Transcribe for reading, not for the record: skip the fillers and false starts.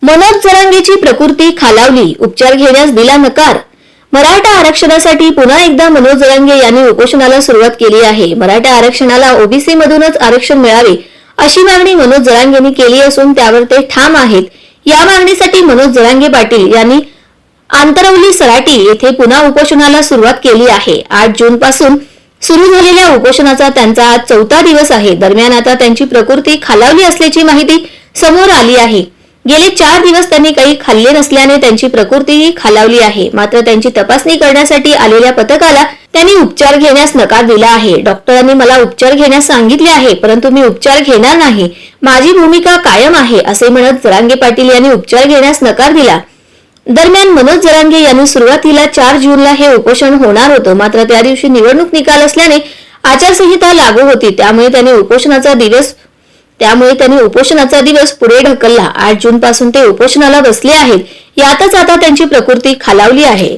मनोज जरांगेची प्रकृती खालावली, उपचार घेण्यास दिला नकार। मराठा आरक्षणासाठी पुन्हा एकदा मनोज जरांगे यांनी उपोषणाला सुरुवात केली आहे। मराठा आरक्षणाला ओबीसी मधूनच आरक्षण मिळावे अशी मागणी मनोज जरांगेंनी केली असून त्यावर ते ठाम आहेत। या मागणीसाठी मनोज जरांगे पाटील यांनी आंतरवली सराटी येथे पुन्हा उपोषणाला सुरुवात केली आहे। 8 जून पासून सुरू झालेल्या उपोषणाचा त्यांचा आज 4था दिवस आहे। दरम्यान आता त्यांची प्रकृती खालावली असल्याची माहिती समोर आली आहे। गेले 4 दिवस त्यांनी काही खाल्ले नसल्याने त्यांची प्रकृतीही खालावली आहे। मात्र त्यांची तपासणी करण्यासाठी आलेल्या पथकाला त्यांनी उपचार घेण्यास नकार दिला आहे। डॉक्टरांनी मला उपचार घेण्यास सांगितले आहे, परंतु मी उपचार घेणार नाही, माझी भूमिका कायम आहे असे म्हणत जरांगे पाटील यांनी उपचार घेण्यास नकार दिला। दरम्यान मनोज जरांगे यांनी सुरुवातीला 4 जूनला हे उपोषण होणार होतं, मात्र त्या दिवशी निवडणूक निकाल असल्याने आचारसंहिता लागू होती, त्यामुळे त्यांनी उपोषणाचा दिवस पुढे ढकलला। 8 जून पासून ते उपोषणाला बसले आहेत। यातच आता त्यांची प्रकृती खालावली आहे।